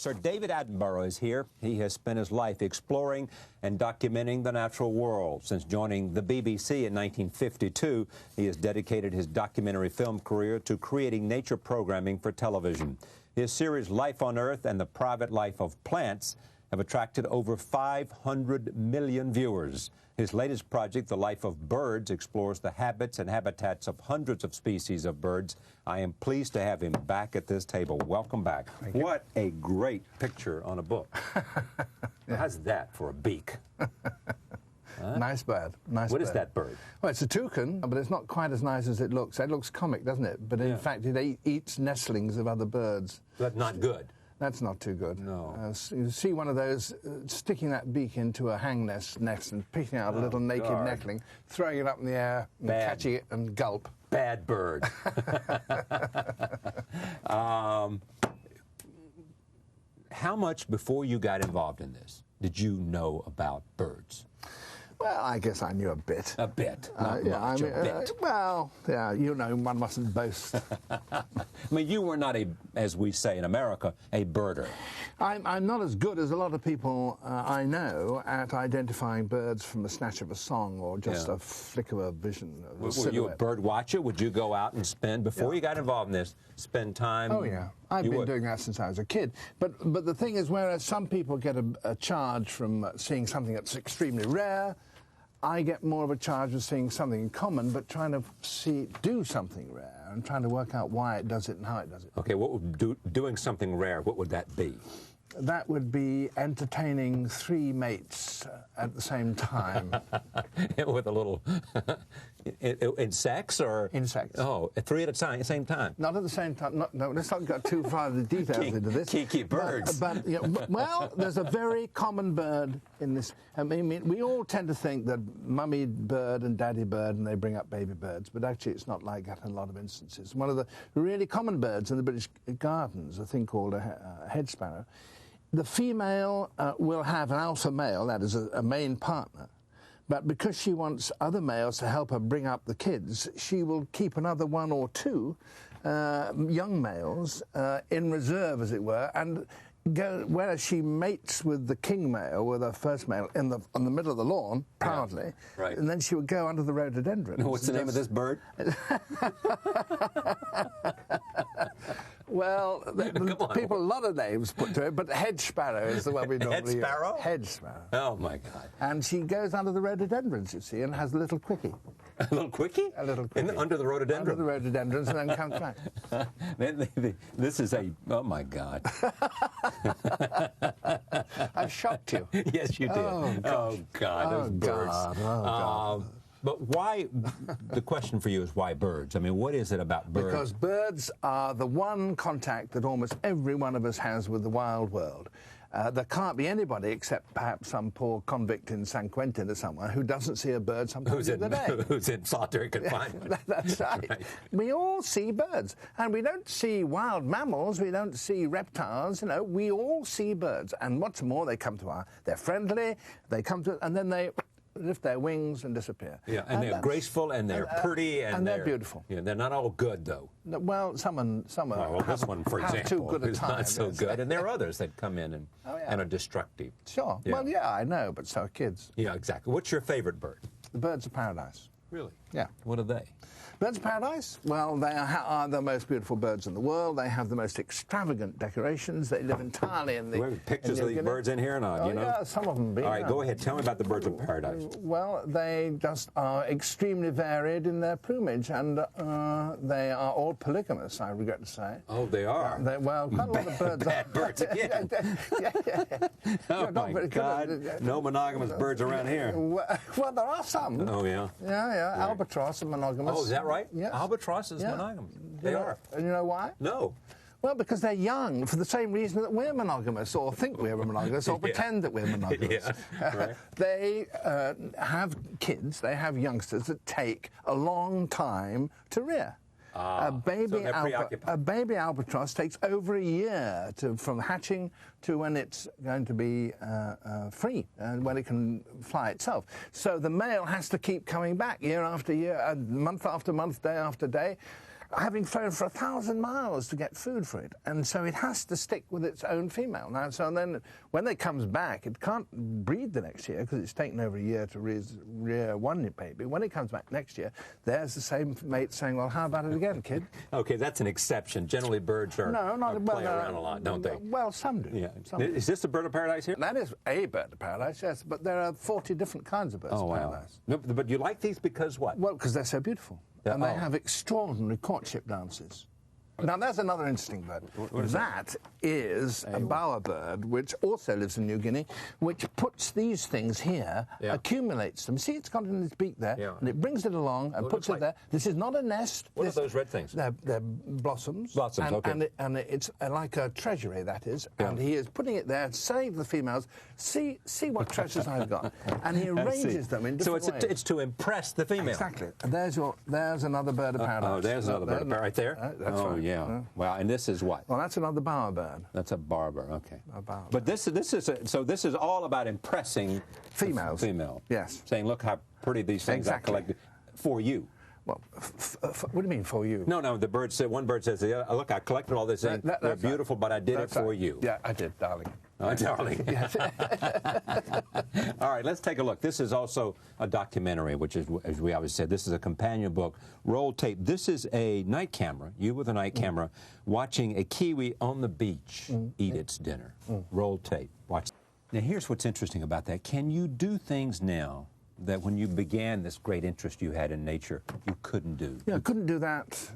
Sir David Attenborough is here. He has spent his life exploring and documenting the natural world. Since joining the BBC in 1952, he has dedicated his documentary film career to creating nature programming for television. His series Life on Earth and the Private Life of Plants have attracted over 500 million viewers. His latest project, The Life of Birds, explores the habits and habitats of hundreds of species of birds. I am pleased to have him back at this table. Welcome back. Thank you. What a great picture on a book. Yeah. How's that for a beak? Huh? Nice bird. Nice What bird. is that bird? Well, it's a toucan, but it's not quite as nice as it looks. It looks comic, doesn't it? But in fact, it eats nestlings of other birds. That's not good. That's not too good. No. You see one of those sticking that beak into a hang nest and picking out a little naked neckling, throwing it up in the air, and catching it and gulp. Bad bird. How much before you got involved in this did you know about birds? Well, I guess I knew a bit. A bit, not much, a bit. Well, yeah, you know, one mustn't boast. I mean, you were not as we say in America, a birder. I'm not as good as a lot of people I know at identifying birds from a snatch of a song or just a flick of a vision. Were you a bird watcher? Would you go out and spend, before you got involved in this, spend time? Oh, yeah. I've been doing that since I was a kid. But the thing is, whereas some people get a charge from seeing something that's extremely rare, I get more of a charge of seeing something common, but trying to do something rare and trying to work out why it does it and how it does it. Okay, what would doing something rare, what would that be? That would be entertaining 3 mates at the same time. With a little... in sex or... In sex. Oh, 3 at a time, same time? Not at the same time. No, let's not go too far into the details into this. Kiki birds. But you know, well, there's a very common bird in this. I mean, we all tend to think that mummy bird and daddy bird, and they bring up baby birds, but actually it's not like that in a lot of instances. One of the really common birds in the British Gardens, a thing called a hedge sparrow, the female will have an alpha male, that is a main partner, but because she wants other males to help her bring up the kids, she will keep another 1 or 2 young males in reserve, as it were, and whereas she mates with the king male, with her first male, on the middle of the lawn, proudly, right. And then she would go under the rhododendrons. What's the name of this bird? Well, people, a lot of names put to it, but hedge sparrow is the one we normally use. Hedge sparrow? Hedge sparrow. Oh, my God. And she goes under the rhododendrons, you see, and has a little quickie. A little quickie? A little quickie. Under the rhododendron? Under the rhododendrons, and then comes back. This is oh, my God. I shocked you. Yes, you did. Oh, God, those birds. But why, the question for you is why birds? I mean, what is it about birds? Because birds are the one contact that almost every one of us has with the wild world. There can't be anybody except perhaps some poor convict in San Quentin or somewhere who doesn't see a bird sometimes in the day. Who's in solitary confinement. That's right. We all see birds. And we don't see wild mammals, we don't see reptiles, you know, we all see birds. And what's more, they come to they're friendly, they come to, and then they lift their wings and disappear. Yeah, and they're graceful and they're pretty and they're beautiful. Yeah, they're not all good though. No, well, some are. This one, for example, too good a is time, not so good, and there are others that come in and are destructive. Sure. Yeah. Well, yeah, I know, but so are kids. Yeah, exactly. What's your favorite bird? The birds of paradise. Really? Yeah. What are they? Birds of paradise? Well, they are the most beautiful birds in the world. They have the most extravagant decorations. They live entirely in the... Do we have pictures of these birds in here or not? You know? Yeah, some of them. All right, go ahead. Tell me about the birds of paradise. Well, they just are extremely varied in their plumage, and they are all polygamous, I regret to say. Oh, they are? Well, quite a lot of birds bad birds again. Yeah. Oh, my God. No monogamous birds around here. Well, there are some. Oh, yeah? Yeah. Right. Albatross are monogamous. Oh, is that right? Yeah. Albatross is monogamous. They are. And you know why? No. Well, because they're young, for the same reason that we're monogamous, or think we're monogamous, or pretend that we're monogamous. Right. They have kids, they have youngsters that take a long time to rear. A baby albatross takes over a year from hatching to when it's going to be free and when it can fly itself. So the male has to keep coming back year after year, month after month, day after day. having flown for 1,000 miles to get food for it, and so it has to stick with its own female. Now, so then when it comes back, it can't breed the next year because it's taken over a year to rear one baby. When it comes back next year, there's the same mate saying, well, how about it again, kid? Okay, that's an exception. Generally, birds play around a lot, don't they? Well, some do. Yeah. Some Is this the bird of paradise here? That is a bird of paradise, yes, but there are 40 different kinds of birds of paradise. No, but you like these because what? Well, because they're so beautiful. And they have extraordinary courtship dances. Now, there's another interesting bird. That is a bowerbird, which also lives in New Guinea, which puts these things here, accumulates them. See, it's got in its beak there, and it brings it along and puts it there. This is not a nest. What are those red things? They're blossoms. Blossoms, okay. And it's like a treasury, that is. Yeah. And he is putting it there to save the females. See what treasures I've got. And he arranges them in different ways. So it's to impress the female. Exactly. And there's another bird of paradise. Oh, there's another bird of paradise right there? That's right. Yeah. Wow, and this is what? Well, that's another bowerbird. That's a bowerbird, okay. A bowerbird. But this is all about impressing females. Female. Yes. Saying, look how pretty these things I collected for you. Well, what do you mean for you? No, the bird said. One bird says, "Look, I collected all this. They're beautiful, but I did it for you." Yeah, I did, darling. Oh, darling. Yes. All right, let's take a look. This is also a documentary, which is, as we always said, this is a companion book, roll tape. This is a night camera, you with a night camera, watching a kiwi on the beach eat its dinner. Roll tape. Watch. Now, here's what's interesting about that. Can you do things now that when you began this great interest you had in nature, you couldn't do? Yeah, I couldn't do that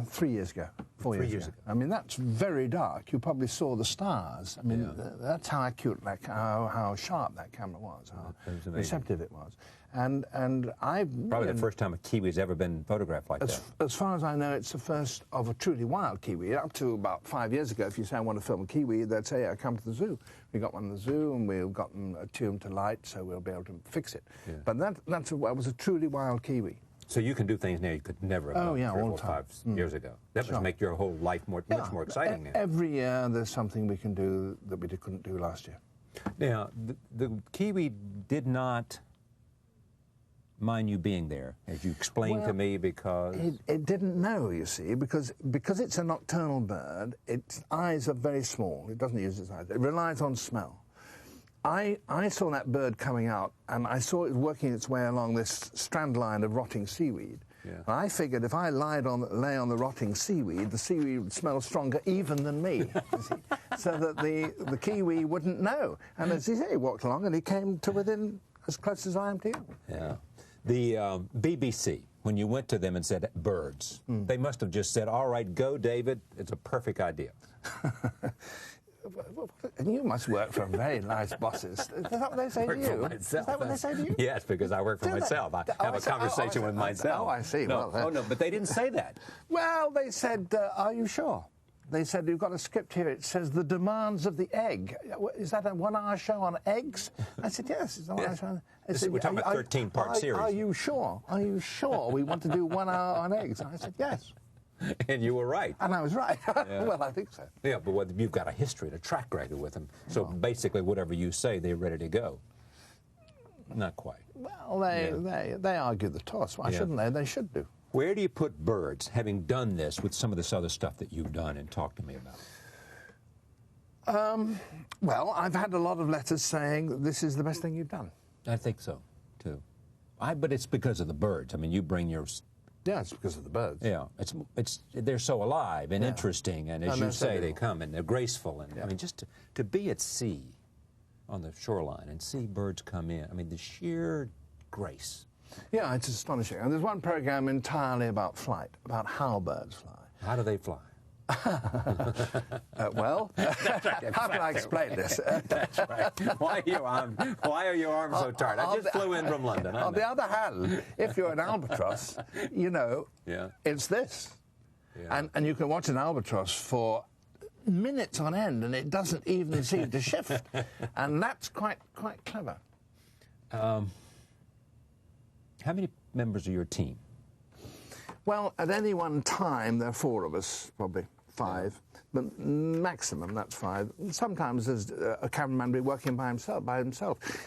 3 years ago, 4 years ago. I mean, that's very dark. You probably saw the stars. I mean, that's how accurate, how sharp that camera was, how receptive it was. And I... Probably the first time a kiwi's ever been photographed like that. As far as I know, it's the first of a truly wild kiwi. Up to about 5 years ago, if you say I want to film a kiwi, they'd say, yeah, come to the zoo. We got one in the zoo, and we've got them attuned to light, so we'll be able to fix it. Yeah. But that was a truly wild kiwi. So you can do things now you could never have done 3 or 5 years ago. That must make your whole life much more exciting now. Every year there's something we can do that we couldn't do last year. Now, the kiwi did not mind you being there, as you explained to me, because... It didn't know, you see, because it's a nocturnal bird, its eyes are very small. It doesn't use its eyes. It relies on smell. I saw that bird coming out, and I saw it working its way along this strand line of rotting seaweed. Yeah. And I figured if I lay on the rotting seaweed, the seaweed would smell stronger even than me, so that the kiwi wouldn't know. And as he said, he walked along, and he came to within as close as I am to you. Yeah. The BBC, when you went to them and said birds, they must have just said, all right, go, David. It's a perfect idea. And you must work for very nice bosses. Is that what they say to you? Is that what they say to you? Yes, because I work for myself. I have a conversation with myself. Oh, I see. No, no, but they didn't say that. Well, they said, are you sure? They said, you've got a script here. It says the demands of the egg. Is that a 1 hour show on eggs? I said, yes, it's a 1 hour show. We're talking about a 13-part series. Are you sure? Are you sure we want to do 1 hour on eggs? And I said, yes. And you were right. And I was right. Yeah. Well, I think so. Yeah, but you've got a history and a track record with them. So basically, whatever you say, they're ready to go. Not quite. Well, they argue the toss. Why shouldn't they? They should do. Where do you put birds, having done this with some of this other stuff that you've done, and talk to me about it? Well, I've had a lot of letters saying this is the best thing you've done. I think so, too. But it's because of the birds. I mean, you bring your... Yeah, it's because of the birds. Yeah, they're so alive and interesting, and as you say, they come and they're graceful. And I mean, just to be at sea on the shoreline and see birds come in, I mean, the sheer grace. Yeah, it's astonishing. And there's one program entirely about flight, about how birds fly. How do they fly? Well, how can I explain this? That's right. Why are your arms so tired? I just flew in from London. On the other hand, if you're an albatross, you know, it's this. Yeah. And you can watch an albatross for minutes on end, and it doesn't even seem to shift. And that's quite clever. How many members of your team? Well, at any one time, there are 4 of us, probably 5, but maximum, that's 5. Sometimes there's a cameraman working by himself.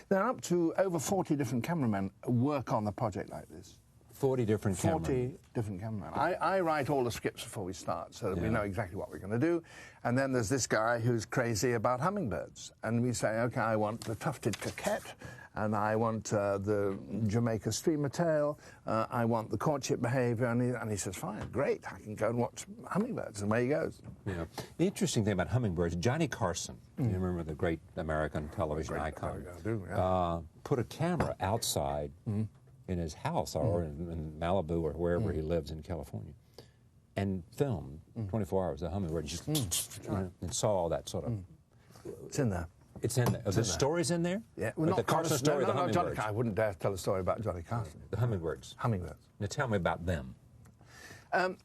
There are up to over 40 different cameramen work on a project like this. 40 different cameramen. 40 different cameramen. I write all the scripts before we start so that we know exactly what we're going to do. And then there's this guy who's crazy about hummingbirds. And we say, OK, I want the tufted coquette, and I want the Jamaica streamer tail, I want the courtship behaviour. And he says, fine, great, I can go and watch hummingbirds. And away he goes. Yeah. The interesting thing about hummingbirds, Johnny Carson, you remember the great American television icon, put a camera outside in his house or in Malibu or wherever he lives in California, and filmed 24 hours the hummingbird, just and saw all that sort of. It's in there. It's in there. Are the stories in there? Yeah, well, not the Carson story, the hummingbirds. I wouldn't dare tell a story about Johnny Carson. The hummingbirds. Hummingbirds. Now tell me about them.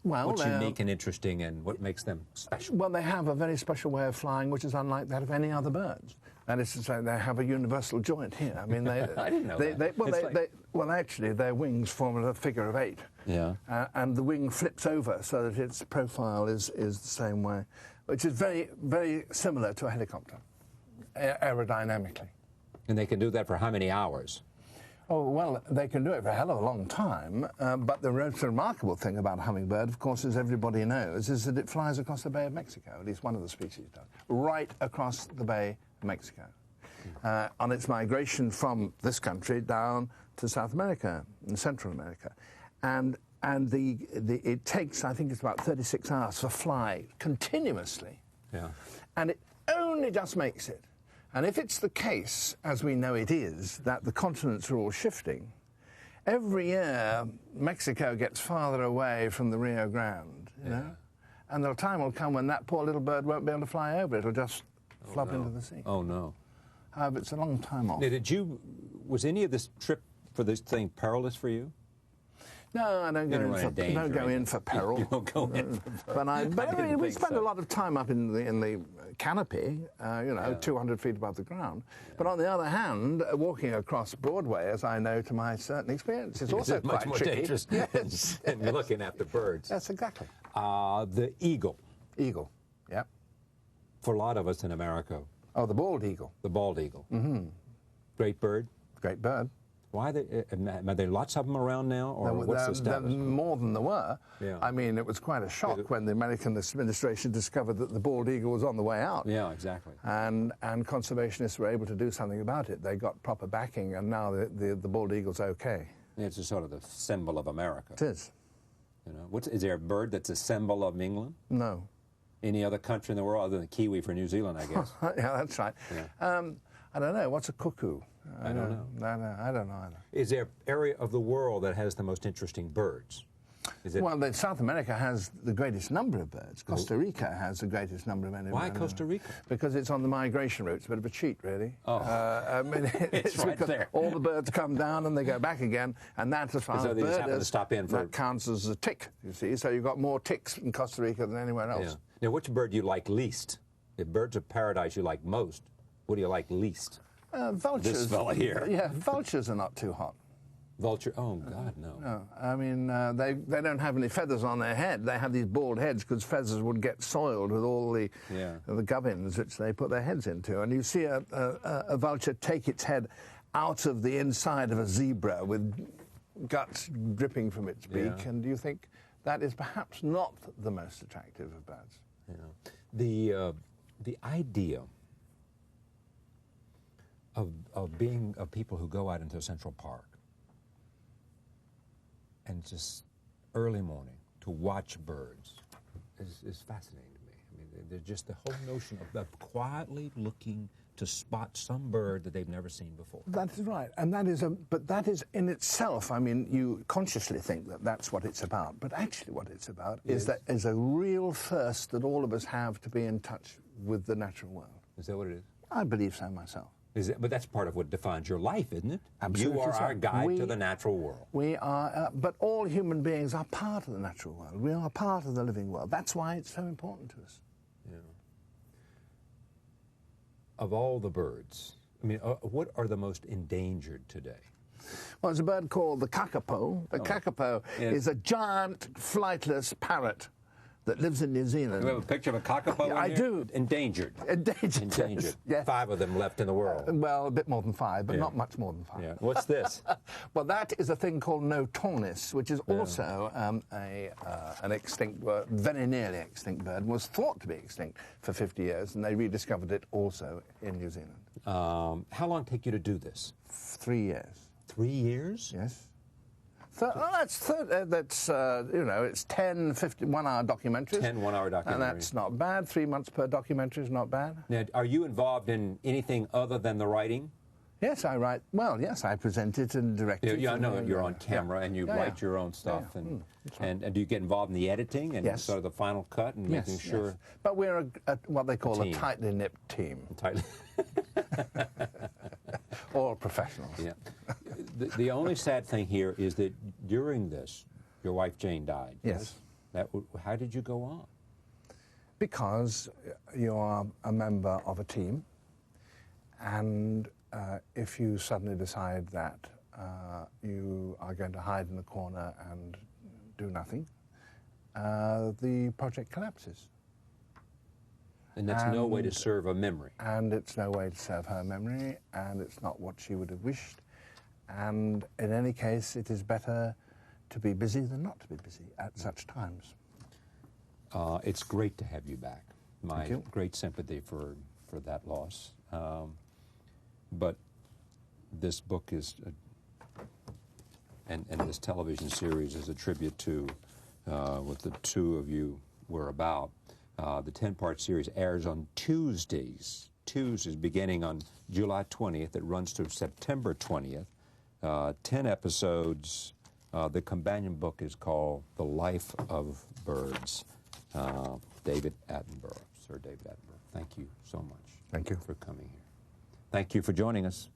Well, what's unique and interesting, and what makes them special? Well, they have a very special way of flying, which is unlike that of any other birds. That is to say, they have a universal joint here. I mean, they. I didn't know that. Well, actually, their wings form a figure of 8. Yeah. And the wing flips over so that its profile is the same way, which is very, very similar to a helicopter, aerodynamically. And they can do that for how many hours? Oh, well, they can do it for a hell of a long time, but the most remarkable thing about a hummingbird, of course, as everybody knows, is that it flies across the Bay of Mexico, at least one of the species does, right across the Bay of Mexico, on its migration from this country down to South America and Central America. And it takes, I think it's about 36 hours to fly continuously. Yeah. And it only just makes it. And if it's the case, as we know it is, that the continents are all shifting, every year Mexico gets farther away from the Rio Grande, you know? And the time will come when that poor little bird won't be able to fly over. It'll just flop into the sea. Oh, no. But it's a long time off. Now, was any of this trip for this thing perilous for you? No, I don't go in for peril. You don't go in. But I mean, we spend a lot of time up in the canopy, 200 feet above the ground. Yeah. But on the other hand, walking across Broadway, as I know to my certain experience, is also much more tricky. dangerous than looking at the birds. Yes, exactly. The eagle. Eagle, yeah. For a lot of us in America. Oh, the bald eagle. The bald eagle. Mm-hmm. Great bird. Great bird. Why are there lots of them around now, or what's the status? More than there were. Yeah. I mean, it was quite a shock when the American administration discovered that the bald eagle was on the way out. Yeah, exactly. And conservationists were able to do something about it. They got proper backing, and now the bald eagle's okay. It's a sort of the symbol of America. It is. You know, is there a bird that's a symbol of England? No. Any other country in the world other than kiwi for New Zealand, I guess? Yeah, that's right. Yeah. I don't know. What's a cuckoo? I don't know. No, I don't know either. Is there an area of the world that has the most interesting birds? Well, South America has the greatest number of birds. Costa Rica has the greatest number of birds. Why Costa Rica? Because it's on the migration route. It's a bit of a cheat, really. Oh. I mean, it's right there. All the birds come down and they go back again, and that's as far as they just happen to stop in for... That counts as a tick, you see. So you've got more ticks in Costa Rica than anywhere else. Yeah. Now, which bird do you like least? If birds of paradise you like most, what do you like least? Vultures. This fella here. Yeah, vultures are not too hot. Vulture? Oh, God, no. No, I mean, they don't have any feathers on their head. They have these bald heads because feathers would get soiled with all the gubbins which they put their heads into. And you see a vulture take its head out of the inside of a zebra with guts dripping from its beak, and you think that is perhaps not the most attractive of birds. Yeah. The idea of being people who go out into Central Park and just early morning to watch birds is fascinating to me. I mean, there's just the whole notion of quietly looking to spot some bird that they've never seen before. That is right, and but that is in itself, I mean, you consciously think that that's what it's about, but actually what it's about is a real thirst that all of us have to be in touch with the natural world. Is that what it is? I believe so myself. But that's part of what defines your life, isn't it? Absolutely. You are our guide to the natural world. We are, but all human beings are part of the natural world. We are part of the living world. That's why it's so important to us. Yeah. Of all the birds, I mean, what are the most endangered today? Well, there's a bird called the kakapo. The kakapo is a giant flightless parrot that lives in New Zealand. You have a picture of a kakapo Yeah, I here? do. Endangered. Endangered. Yes. 5 of them left in the world. Well, a bit more than 5, but not much more than 5. Yeah. What's this? Well, that is a thing called Notornis, which is also an extinct bird, very nearly extinct bird, was thought to be extinct for 50 years, and they rediscovered it also in New Zealand. How long take you to do this? 3 years. 3 years? Yes. That's you know, it's 10, 1-hour documentaries. 10 one-hour documentaries. And that's not bad. 3 months per documentary is not bad. Now, are you involved in anything other than the writing? Yes, I write. Well, yes, I present it and direct it. Yeah, I know you're on camera and you write your own stuff. And do you get involved in the editing and sort of the final cut and making sure? Yes. But we're what they call a tightly knit team. Tightly. All professionals. Yeah. The only sad thing here is that during this, your wife Jane died. Yes. How did you go on? Because you are a member of a team, and if you suddenly decide that you are going to hide in the corner and do nothing, the project collapses. And that's no way to serve a memory. And it's no way to serve her memory, and it's not what she would have wished. And in any case, it is better to be busy than not to be busy at such times. It's great to have you back. My Thank you. Great sympathy for that loss. But this book is, and this television series is a tribute to what the two of you were about. The 10-part series airs on Tuesdays beginning on July 20th. It runs through September 20th. 10 episodes. The companion book is called The Life of Birds. David Attenborough, Sir David Attenborough. Thank you so much. Thank you for coming here. Thank you for joining us.